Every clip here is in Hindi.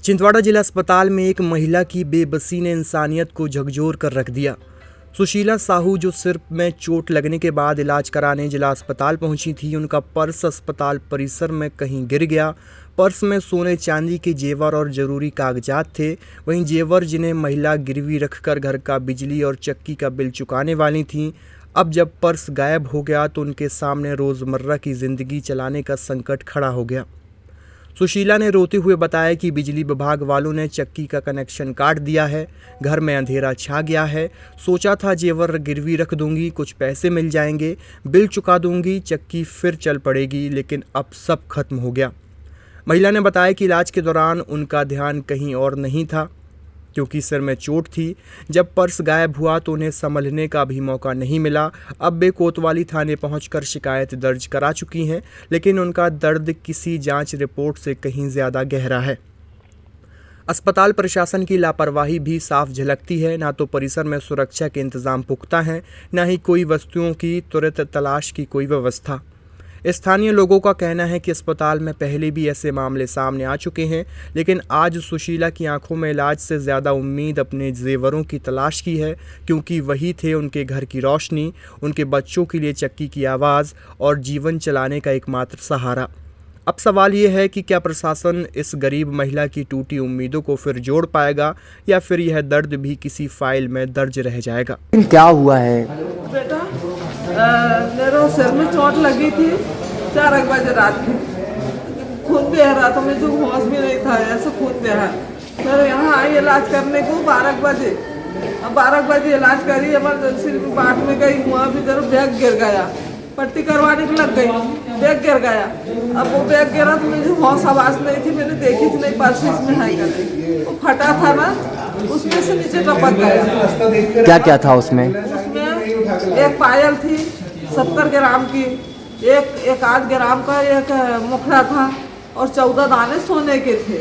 छिंदवाड़ा जिला अस्पताल में एक महिला की बेबसी ने इंसानियत को झकझोर कर रख दिया। सुशीला साहू, जो सिर में चोट लगने के बाद इलाज कराने जिला अस्पताल पहुंची थी, उनका पर्स अस्पताल परिसर में कहीं गिर गया। पर्स में सोने चांदी के जेवर और ज़रूरी कागजात थे। वहीं जेवर जिन्हें महिला गिरवी रखकर घर का बिजली और चक्की का बिल चुकाने वाली थीं, अब जब पर्स गायब हो गया तो उनके सामने रोज़मर्रा की ज़िंदगी चलाने का संकट खड़ा हो गया। सुशीला ने रोते हुए बताया कि बिजली विभाग वालों ने चक्की का कनेक्शन काट दिया है, घर में अंधेरा छा गया है। सोचा था जेवर गिरवी रख दूंगी, कुछ पैसे मिल जाएंगे, बिल चुका दूंगी, चक्की फिर चल पड़ेगी, लेकिन अब सब खत्म हो गया। महिला ने बताया कि इलाज के दौरान उनका ध्यान कहीं और नहीं था, क्योंकि सिर में चोट थी। जब पर्स गायब हुआ तो उन्हें संभलने का भी मौका नहीं मिला। अब वे कोतवाली थाने पहुंचकर शिकायत दर्ज करा चुकी हैं, लेकिन उनका दर्द किसी जांच रिपोर्ट से कहीं ज़्यादा गहरा है। अस्पताल प्रशासन की लापरवाही भी साफ झलकती है। ना तो परिसर में सुरक्षा के इंतजाम पुख्ता हैं, ना ही कोई वस्तुओं की त्वरित तलाश की कोई व्यवस्था। स्थानीय लोगों का कहना है कि अस्पताल में पहले भी ऐसे मामले सामने आ चुके हैं, लेकिन आज सुशीला की आंखों में इलाज से ज़्यादा उम्मीद अपने जेवरों की तलाश की है, क्योंकि वही थे उनके घर की रोशनी, उनके बच्चों के लिए चक्की की आवाज़ और जीवन चलाने का एकमात्र सहारा। अब सवाल ये है कि क्या प्रशासन इस गरीब महिला की टूटी उम्मीदों को फिर जोड़ पाएगा, या फिर यह दर्द भी किसी फाइल में दर्ज रह जाएगा। क्या हुआ है बेटा? मेरे सिर में चोट लगी थी 4 बजे रात की। खून बह रहा था, मुझे होश भी नहीं था, ऐसे खून बह रहा। मेरे यहाँ आई इलाज करने को 12 बजे। अब 12 बजे इलाज करी, इमरजेंसी वार्ड में गई, वहाँ भी जरूर बैग गिर गया, पट्टी करवाने को लग गई, बैग गिर गया। अब वो बैग गिरा तो मुझे होश आवाज़ नहीं थी, मैंने देखी थी नहीं, पर्स इसमें है करके वो फटा था ना, उसमें से नीचे टपक गया। क्या क्या था उसमें? एक पायल थी 70 ग्राम की, एक 8 ग्राम का एक मुखड़ा था और 14 दाने सोने के थे।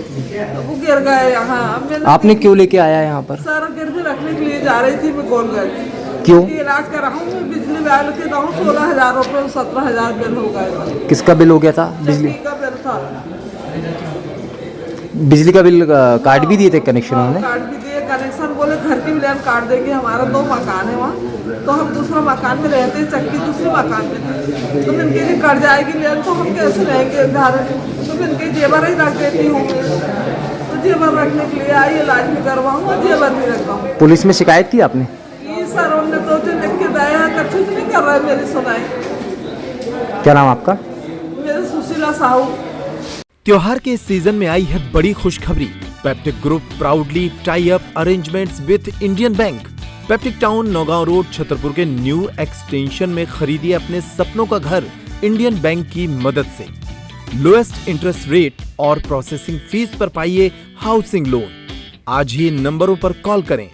तो वो गिर गए यहाँ। आपने क्यों लेके आया यहाँ पर? सर गिरवी रखने के लिए जा रही थी मैं गोलगंज। क्यों? इलाज कराऊँ मैं, बिजली वाले के दाऊँ 16,000 रुपये, 17,000 बिल हो गए। किसका बिल हो गया था? बिजली का बिल था। बिजली का बिल काट भी दिए थे कनेक्शन उन्होंने? काट भी दिए कनेक्शन, बोले घर की लाइन काट देंगे। हमारा 2 मकान है वहाँ, तो हम दूसरा मकान में रहते हैं, चक्की दूसरे मकान में थी। तो इनके लिए कट जाएगी लाइन, तो हम कैसे रहेंगे घर? तो मैं इनके जेवर ही रख देती हूँ, तो जेवर रखने के लिए आई, इलाज भी करवाऊँ और जेवर भी रखवाऊँ। पुलिस में शिकायत की आपने? सर उन्होंने 2 दिन लिख के दिया है, कुछ नहीं कर रहा है मेरी सुनाई। क्या नाम आपका? मेरी सुशीला साहू। त्योहार के इस सीजन में आई है बड़ी खुशखबरी। Peptic group proudly tie up arrangements with Indian bank. Peptic town, Naugaon road, Chhatarpur के न्यू एक्सटेंशन में खरीदिए अपने सपनों का घर इंडियन बैंक की मदद से। लोएस्ट इंटरेस्ट रेट और प्रोसेसिंग फीस पर पाइए हाउसिंग लोन। आज ही इन नंबरों पर कॉल करें